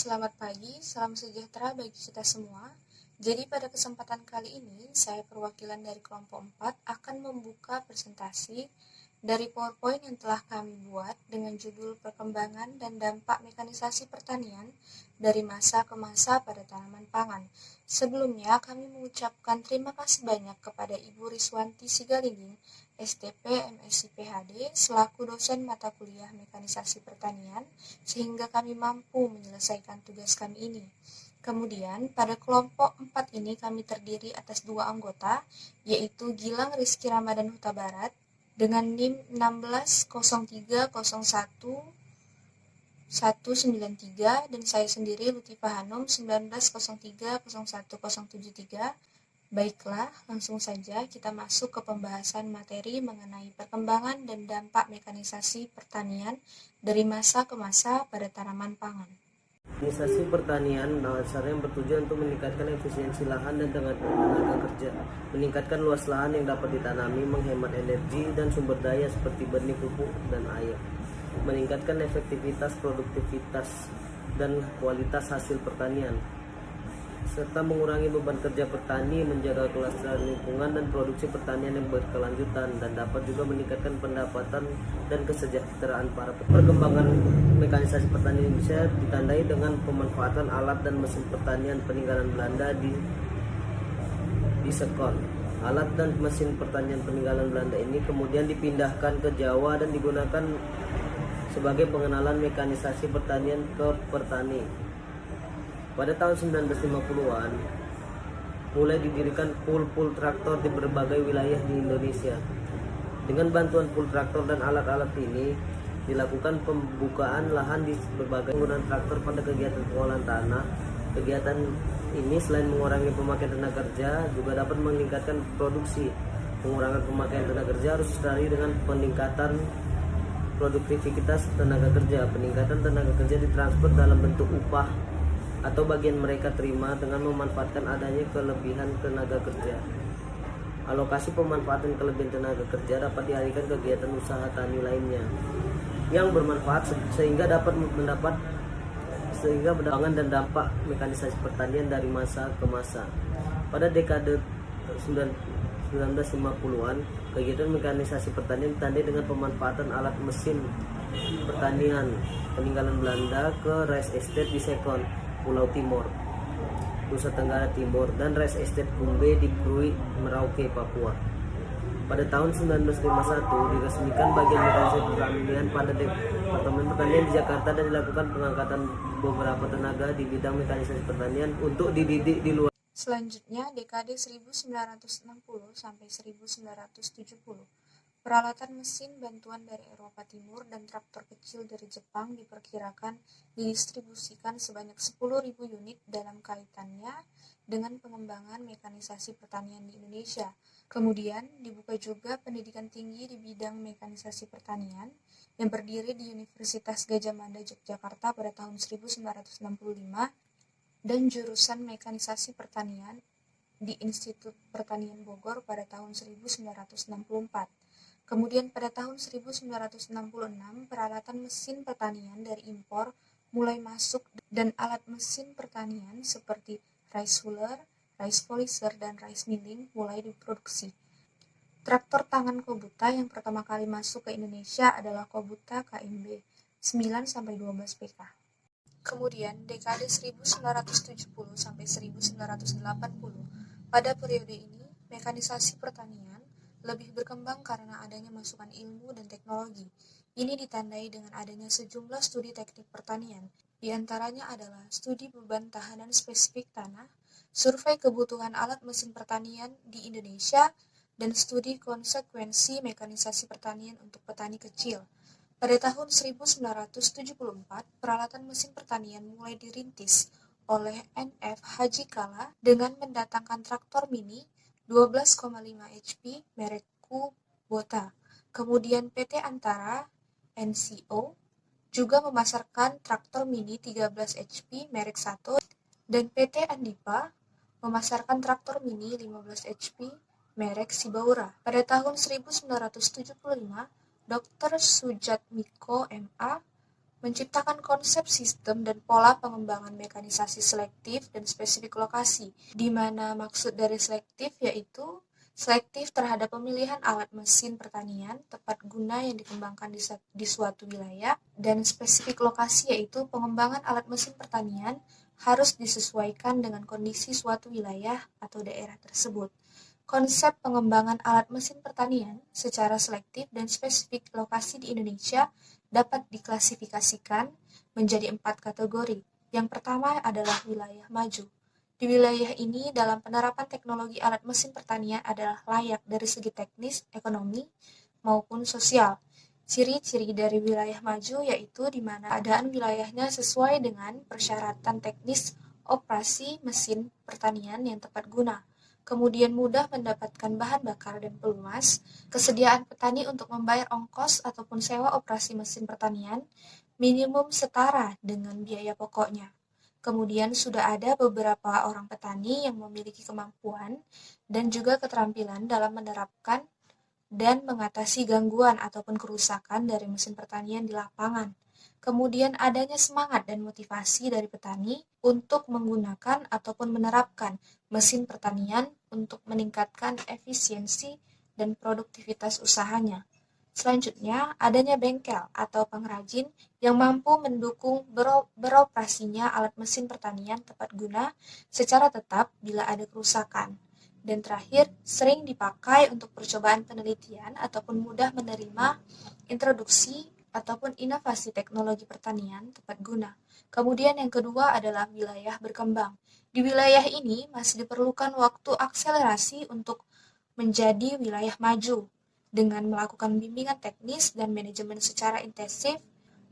Selamat pagi, salam sejahtera bagi kita semua. Jadi pada kesempatan kali ini, saya perwakilan dari kelompok 4 akan membuka presentasi dari PowerPoint yang telah kami buat dengan judul Perkembangan dan Dampak Mekanisasi Pertanian dari Masa ke Masa pada Tanaman Pangan. Sebelumnya, kami mengucapkan terima kasih banyak kepada Ibu Riswanti Sigalinging, STP MSc PhD, selaku dosen mata kuliah Mekanisasi Pertanian, sehingga kami mampu menyelesaikan tugas kami ini. Kemudian, pada kelompok 4 ini kami terdiri atas 2 anggota, yaitu Gilang Rizky Ramadan Huta Barat dengan NIM 160301193 dan saya sendiri Lutfah Hanum 1903011073. Baiklah, langsung saja kita masuk ke pembahasan materi mengenai perkembangan dan dampak mekanisasi pertanian dari masa ke masa pada tanaman pangan. Mekanisasi pertanian dasarnya bertujuan untuk meningkatkan efisiensi lahan dan tenaga kerja, meningkatkan luas lahan yang dapat ditanami, menghemat energi dan sumber daya seperti benih, pupuk, dan air, meningkatkan efektivitas, produktivitas, dan kualitas hasil pertanian, serta mengurangi beban kerja petani, menjaga kelestarian lingkungan dan produksi pertanian yang berkelanjutan, dan dapat juga meningkatkan pendapatan dan kesejahteraan para petani. Perkembangan mekanisasi pertanian Indonesia ditandai dengan pemanfaatan alat dan mesin pertanian peninggalan Belanda di Sekon. Alat dan mesin pertanian peninggalan Belanda ini kemudian dipindahkan ke Jawa dan digunakan sebagai pengenalan mekanisasi pertanian ke petani. Pada tahun 1950-an, mulai didirikan pool traktor di berbagai wilayah di Indonesia. Dengan bantuan pool traktor dan alat-alat ini, dilakukan pembukaan lahan di berbagai penggunaan traktor pada kegiatan pengolahan tanah. Kegiatan ini selain mengurangi pemakaian tenaga kerja, juga dapat meningkatkan produksi. Pengurangan pemakaian tenaga kerja harus disertai dengan peningkatan produktivitas tenaga kerja. Peningkatan tenaga kerja ditransfer dalam bentuk upah atau bagian mereka terima dengan memanfaatkan adanya kelebihan tenaga kerja. Alokasi pemanfaatan kelebihan tenaga kerja dapat dialihkan ke kegiatan usaha tani lainnya yang bermanfaat sehingga perkembangan dan dampak mekanisasi pertanian dari masa ke masa. Pada dekade 1950-an, kegiatan mekanisasi pertanian ditandai dengan pemanfaatan alat mesin pertanian peninggalan Belanda ke rice estate di Sekon, Pulau Timor, Nusa Tenggara Timur, dan rice estate Kumbe di Krui, Merauke, Papua. Pada tahun 1951 diresmikan bagian mekanisasi pertanian pada Departemen Pertanian di Jakarta dan dilakukan pengangkatan beberapa tenaga di bidang mekanisasi pertanian untuk dididik di luar. Selanjutnya, dekade 1960 sampai 1970. Peralatan mesin bantuan dari Eropa Timur dan traktor kecil dari Jepang diperkirakan didistribusikan sebanyak 10.000 unit dalam kaitannya dengan pengembangan mekanisasi pertanian di Indonesia. Kemudian dibuka juga pendidikan tinggi di bidang mekanisasi pertanian yang berdiri di Universitas Gadjah Mada Yogyakarta pada tahun 1965 dan jurusan mekanisasi pertanian di Institut Pertanian Bogor pada tahun 1964. Kemudian pada tahun 1966, peralatan mesin pertanian dari impor mulai masuk dan alat mesin pertanian seperti rice huller, rice polisher, dan rice milling mulai diproduksi. Traktor tangan Kobuta yang pertama kali masuk ke Indonesia adalah Kobuta KMB 9-12 PK. Kemudian dekade 1970 sampai 1980. Pada periode ini, mekanisasi pertanian lebih berkembang karena adanya masukan ilmu dan teknologi. Ini ditandai dengan adanya sejumlah studi teknik pertanian. Di antaranya adalah studi beban tahanan spesifik tanah, survei kebutuhan alat mesin pertanian di Indonesia, dan studi konsekuensi mekanisasi pertanian untuk petani kecil. Pada tahun 1974, peralatan mesin pertanian mulai dirintis oleh NF Haji Kala dengan mendatangkan traktor mini 12,5 HP merek Kubota. Kemudian PT Antara NCO juga memasarkan traktor mini 13 HP merek Sato dan PT Andipa memasarkan traktor mini 15 HP merek Sibaura. Pada tahun 1975, Dr. Sujatmiko MA menciptakan konsep sistem dan pola pengembangan mekanisasi selektif dan spesifik lokasi, di mana maksud dari selektif yaitu selektif terhadap pemilihan alat mesin pertanian tepat guna yang dikembangkan di suatu wilayah, dan spesifik lokasi yaitu pengembangan alat mesin pertanian harus disesuaikan dengan kondisi suatu wilayah atau daerah tersebut. Konsep pengembangan alat mesin pertanian secara selektif dan spesifik lokasi di Indonesia dapat diklasifikasikan menjadi 4 kategori. Yang pertama adalah wilayah maju. Di wilayah ini, dalam penerapan teknologi alat mesin pertanian adalah layak dari segi teknis, ekonomi, maupun sosial. Ciri-ciri dari wilayah maju yaitu di mana keadaan wilayahnya sesuai dengan persyaratan teknis operasi mesin pertanian yang tepat guna. Kemudian mudah mendapatkan bahan bakar dan pelumas, kesediaan petani untuk membayar ongkos ataupun sewa operasi mesin pertanian minimum setara dengan biaya pokoknya. Kemudian sudah ada beberapa orang petani yang memiliki kemampuan dan juga keterampilan dalam menerapkan dan mengatasi gangguan ataupun kerusakan dari mesin pertanian di lapangan. Kemudian adanya semangat dan motivasi dari petani untuk menggunakan ataupun menerapkan mesin pertanian untuk meningkatkan efisiensi dan produktivitas usahanya. Selanjutnya, adanya bengkel atau pengrajin yang mampu mendukung beroperasinya alat mesin pertanian tepat guna secara tetap bila ada kerusakan. Dan terakhir, sering dipakai untuk percobaan penelitian ataupun mudah menerima introduksi ataupun inovasi teknologi pertanian tepat guna. Kemudian yang kedua adalah wilayah berkembang. Di wilayah ini masih diperlukan waktu akselerasi untuk menjadi wilayah maju dengan melakukan bimbingan teknis dan manajemen secara intensif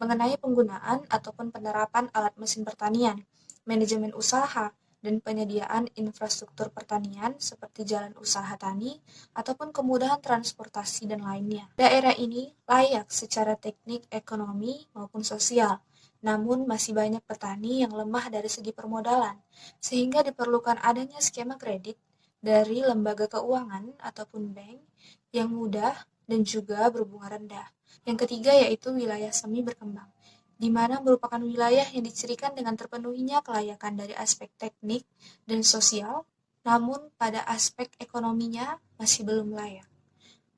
mengenai penggunaan ataupun penerapan alat mesin pertanian, manajemen usaha, dan penyediaan infrastruktur pertanian seperti jalan usaha tani ataupun kemudahan transportasi dan lainnya. Daerah ini layak secara teknik, ekonomi, maupun sosial, namun masih banyak petani yang lemah dari segi permodalan, sehingga diperlukan adanya skema kredit dari lembaga keuangan ataupun bank yang mudah dan juga berbunga rendah. Yang ketiga yaitu wilayah semi berkembang, di mana merupakan wilayah yang dicirikan dengan terpenuhinya kelayakan dari aspek teknik dan sosial, namun pada aspek ekonominya masih belum layak.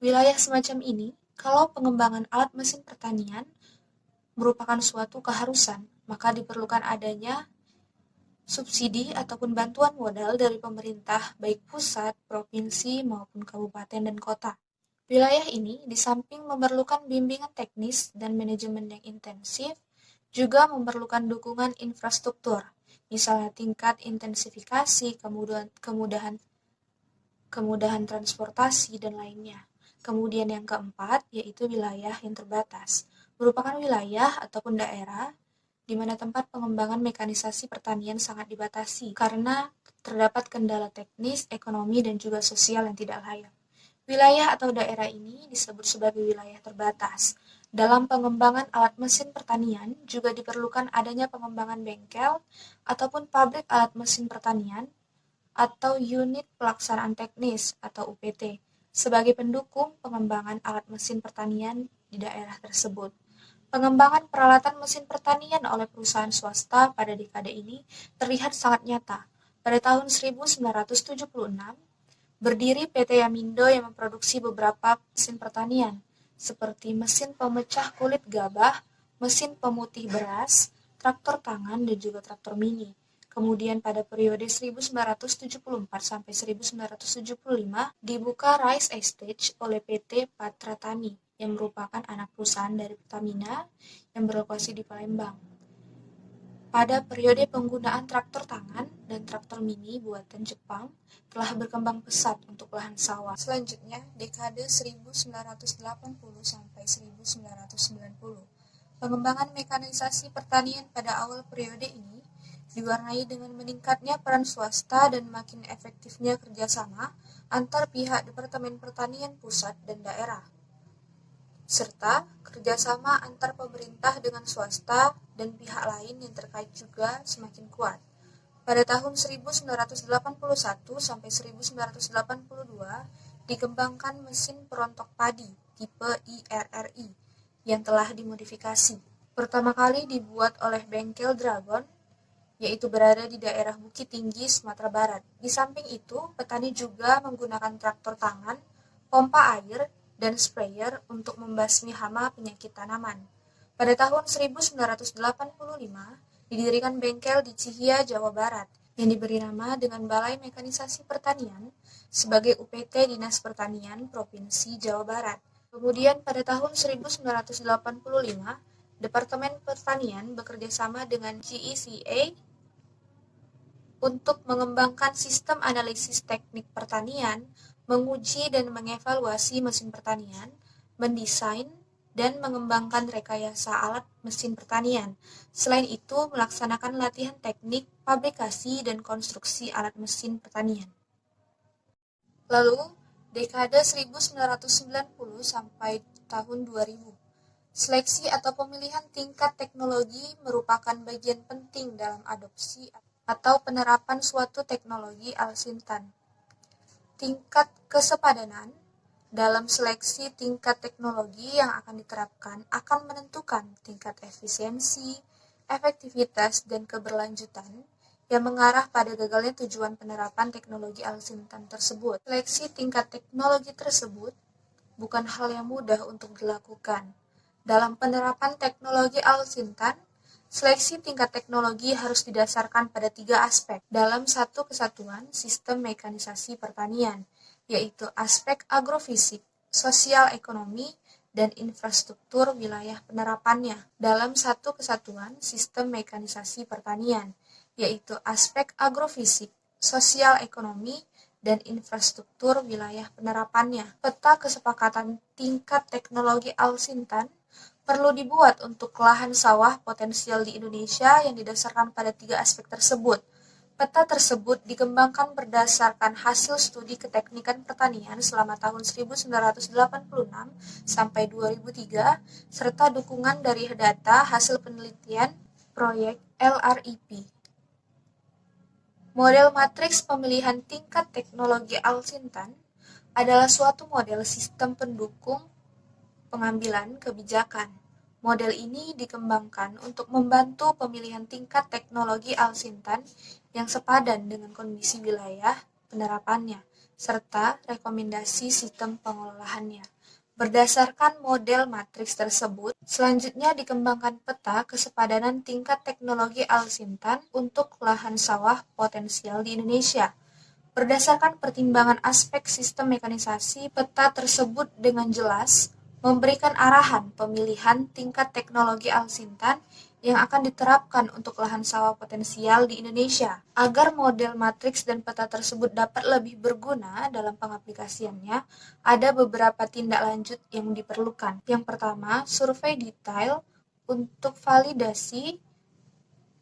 Wilayah semacam ini, kalau pengembangan alat mesin pertanian merupakan suatu keharusan, maka diperlukan adanya subsidi ataupun bantuan modal dari pemerintah baik pusat, provinsi, maupun kabupaten dan kota. Wilayah ini di samping memerlukan bimbingan teknis dan manajemen yang intensif, juga memerlukan dukungan infrastruktur, misalnya tingkat intensifikasi, kemudahan transportasi, dan lainnya. Kemudian yang keempat, yaitu wilayah yang terbatas. Merupakan wilayah ataupun daerah di mana tempat pengembangan mekanisasi pertanian sangat dibatasi karena terdapat kendala teknis, ekonomi, dan juga sosial yang tidak layak. Wilayah atau daerah ini disebut sebagai wilayah terbatas. Dalam pengembangan alat mesin pertanian juga diperlukan adanya pengembangan bengkel ataupun pabrik alat mesin pertanian atau unit pelaksanaan teknis atau UPT sebagai pendukung pengembangan alat mesin pertanian di daerah tersebut. Pengembangan peralatan mesin pertanian oleh perusahaan swasta pada dekade ini terlihat sangat nyata. Pada tahun 1976, berdiri PT Yamindo yang memproduksi beberapa mesin pertanian, seperti mesin pemecah kulit gabah, mesin pemutih beras, traktor tangan, dan juga traktor mini. Kemudian pada periode 1974 sampai 1975 dibuka Rice Estate oleh PT Patra Tani yang merupakan anak perusahaan dari Pertamina yang berlokasi di Palembang. Pada periode penggunaan traktor tangan dan traktor mini buatan Jepang telah berkembang pesat untuk lahan sawah. Selanjutnya, dekade 1980 sampai 1990. Pengembangan mekanisasi pertanian pada awal periode ini diwarnai dengan meningkatnya peran swasta dan makin efektifnya kerjasama antar pihak Departemen Pertanian pusat dan daerah, serta kerjasama antar pemerintah dengan swasta dan pihak lain yang terkait juga semakin kuat. Pada tahun 1981 sampai 1982 dikembangkan mesin perontok padi tipe IRRI yang telah dimodifikasi. pertama kali dibuat oleh bengkel Dragon, yaitu berada di daerah Bukit Tinggi, Sumatera Barat. Di samping itu, petani juga menggunakan traktor tangan, pompa air, dan sprayer untuk membasmi hama penyakit tanaman. Pada tahun 1985, didirikan bengkel di Cihia, Jawa Barat, yang diberi nama dengan Balai Mekanisasi Pertanian sebagai UPT Dinas Pertanian Provinsi Jawa Barat. Kemudian pada tahun 1985, Departemen Pertanian bekerjasama dengan GECA untuk mengembangkan sistem analisis teknik pertanian, menguji dan mengevaluasi mesin pertanian, mendesain dan mengembangkan rekayasa alat mesin pertanian. Selain itu, melaksanakan latihan teknik, fabrikasi, dan konstruksi alat mesin pertanian. Lalu, dekade 1990 sampai tahun 2000. Seleksi atau pemilihan tingkat teknologi merupakan bagian penting dalam adopsi atau penerapan suatu teknologi alsintan. Tingkat kesepadanan dalam seleksi tingkat teknologi yang akan diterapkan akan menentukan tingkat efisiensi, efektivitas, dan keberlanjutan yang mengarah pada gagalnya tujuan penerapan teknologi alsintan tersebut. Seleksi tingkat teknologi tersebut bukan hal yang mudah untuk dilakukan. Dalam penerapan teknologi alsintan, seleksi tingkat teknologi harus didasarkan pada 3 aspek dalam satu kesatuan sistem mekanisasi pertanian, yaitu aspek agrofisik, sosial ekonomi, dan infrastruktur wilayah penerapannya dalam satu kesatuan sistem mekanisasi pertanian, yaitu aspek agrofisik, sosial ekonomi, dan infrastruktur wilayah penerapannya. Peta kesepakatan tingkat teknologi alsintan perlu dibuat untuk lahan sawah potensial di Indonesia yang didasarkan pada 3 aspek tersebut. Peta tersebut dikembangkan berdasarkan hasil studi keteknikan pertanian selama tahun 1986 sampai 2003 serta dukungan dari data hasil penelitian proyek LRIP. Model matriks pemilihan tingkat teknologi alsintan adalah suatu model sistem pendukung pengambilan kebijakan. Model ini dikembangkan untuk membantu pemilihan tingkat teknologi alsintan yang sepadan dengan kondisi wilayah penerapannya, serta rekomendasi sistem pengelolaannya. Berdasarkan model matriks tersebut, selanjutnya dikembangkan peta kesepadanan tingkat teknologi alsintan untuk lahan sawah potensial di Indonesia. Berdasarkan pertimbangan aspek sistem mekanisasi, peta tersebut dengan jelas memberikan arahan pemilihan tingkat teknologi alsintan yang akan diterapkan untuk lahan sawah potensial di Indonesia. Agar model matriks dan peta tersebut dapat lebih berguna dalam pengaplikasiannya, ada beberapa tindak lanjut yang diperlukan. Yang pertama, survei detail untuk validasi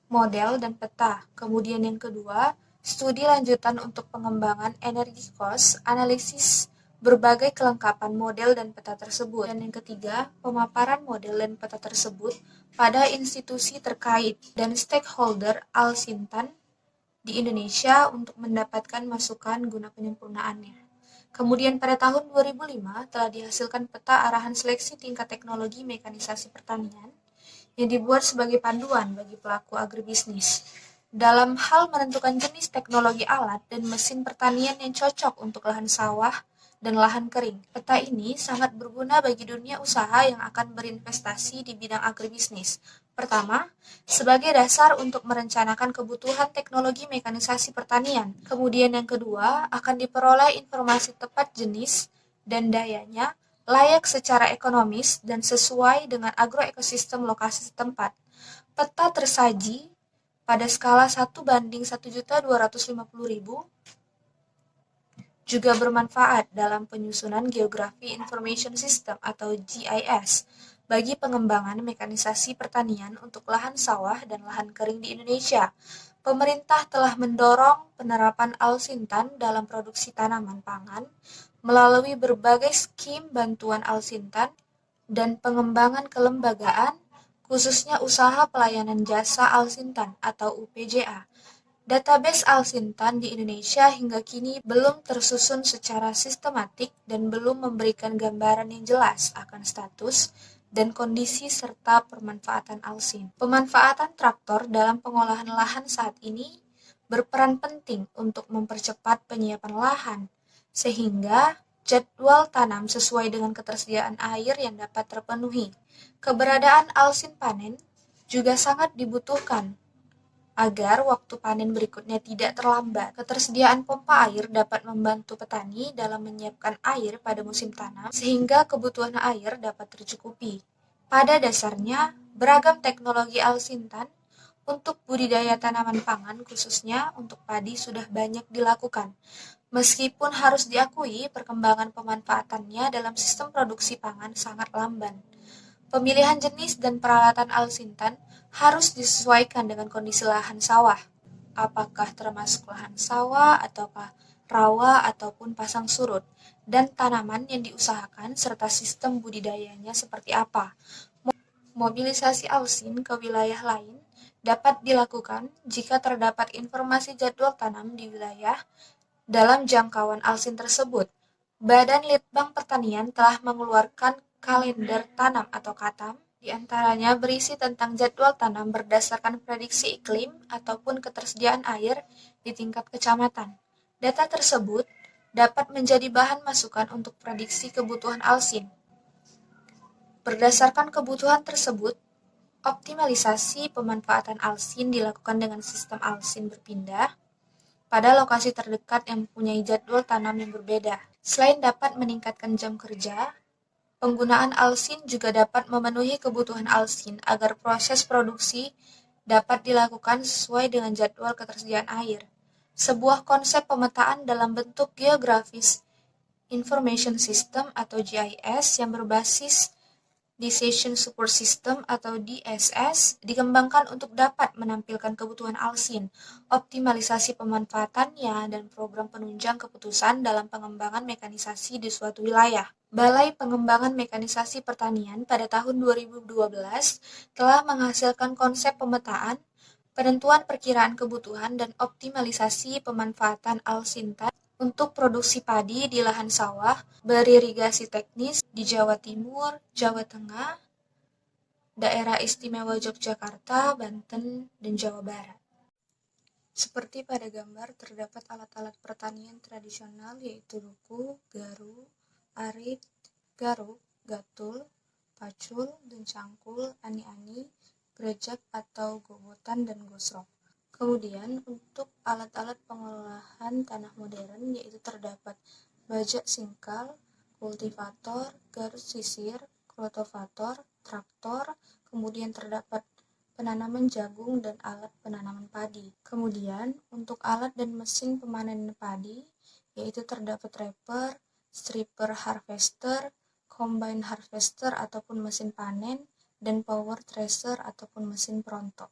model dan peta. Kemudian yang kedua, studi lanjutan untuk pengembangan energi cost, analisis berbagai kelengkapan model dan peta tersebut. Dan yang ketiga, pemaparan model dan peta tersebut pada institusi terkait dan stakeholder alsintan di Indonesia untuk mendapatkan masukan guna penyempurnaannya. Kemudian pada tahun 2005 telah dihasilkan peta arahan seleksi tingkat teknologi mekanisasi pertanian yang dibuat sebagai panduan bagi pelaku agribisnis dalam hal menentukan jenis teknologi alat dan mesin pertanian yang cocok untuk lahan sawah dan lahan kering. Peta ini sangat berguna bagi dunia usaha yang akan berinvestasi di bidang agribisnis. Pertama, sebagai dasar untuk merencanakan kebutuhan teknologi mekanisasi pertanian. Kemudian yang kedua, akan diperoleh informasi tepat jenis dan dayanya, layak secara ekonomis dan sesuai dengan agroekosistem lokasi setempat. Peta tersaji pada skala 1:1.250.000 juga bermanfaat dalam penyusunan Geography Information System atau GIS bagi pengembangan mekanisasi pertanian untuk lahan sawah dan lahan kering di Indonesia. Pemerintah telah mendorong penerapan alsintan dalam produksi tanaman pangan melalui berbagai skim bantuan alsintan dan pengembangan kelembagaan, khususnya usaha pelayanan jasa alsintan atau UPJA. Database alsintan di Indonesia hingga kini belum tersusun secara sistematik dan belum memberikan gambaran yang jelas akan status dan kondisi serta pemanfaatan alsin. Pemanfaatan traktor dalam pengolahan lahan saat ini berperan penting untuk mempercepat penyiapan lahan, sehingga jadwal tanam sesuai dengan ketersediaan air yang dapat terpenuhi. Keberadaan alsin panen juga sangat dibutuhkan agar waktu panen berikutnya tidak terlambat. Ketersediaan pompa air dapat membantu petani dalam menyiapkan air pada musim tanam sehingga kebutuhan air dapat tercukupi. Pada dasarnya, beragam teknologi alsintan untuk budidaya tanaman pangan khususnya untuk padi sudah banyak dilakukan. Meskipun harus diakui perkembangan pemanfaatannya dalam sistem produksi pangan sangat lamban. Pemilihan jenis dan peralatan alsintan harus disesuaikan dengan kondisi lahan sawah. Apakah termasuk lahan sawah ataukah rawa ataupun pasang surut, dan tanaman yang diusahakan serta sistem budidayanya seperti apa. Mobilisasi alsin ke wilayah lain dapat dilakukan jika terdapat informasi jadwal tanam di wilayah dalam jangkauan alsin tersebut. Badan Litbang Pertanian telah mengeluarkan kalender tanam atau KATAM, di antaranya berisi tentang jadwal tanam berdasarkan prediksi iklim ataupun ketersediaan air di tingkat kecamatan. Data tersebut dapat menjadi bahan masukan untuk prediksi kebutuhan alsin. Berdasarkan kebutuhan tersebut, optimalisasi pemanfaatan alsin dilakukan dengan sistem alsin berpindah pada lokasi terdekat yang mempunyai jadwal tanam yang berbeda. Selain dapat meningkatkan jam kerja, penggunaan alsin juga dapat memenuhi kebutuhan alsin agar proses produksi dapat dilakukan sesuai dengan jadwal ketersediaan air. Sebuah konsep pemetaan dalam bentuk geografis Information System atau GIS yang berbasis Decision Support System atau DSS dikembangkan untuk dapat menampilkan kebutuhan alsin, optimalisasi pemanfaatannya, dan program penunjang keputusan dalam pengembangan mekanisasi di suatu wilayah. Balai Pengembangan Mekanisasi Pertanian pada tahun 2012 telah menghasilkan konsep pemetaan, penentuan perkiraan kebutuhan, dan optimalisasi pemanfaatan alsintan untuk produksi padi di lahan sawah beririgasi teknis di Jawa Timur, Jawa Tengah, Daerah Istimewa Yogyakarta, Banten, dan Jawa Barat. Seperti pada gambar, terdapat alat-alat pertanian tradisional yaitu ruku, garu, arit, garuk, gatul, pacul, dan cangkul, ani-ani, gerejak atau gogotan, dan gosrok. Kemudian untuk alat-alat pengolahan tanah modern yaitu terdapat bajak singkal, kultivator, garut sisir, kultivator, traktor, kemudian terdapat penanaman jagung dan alat penanaman padi. Kemudian untuk alat dan mesin pemanen padi yaitu terdapat reaper, stripper harvester, combine harvester ataupun mesin panen, dan power thresher ataupun mesin perontok.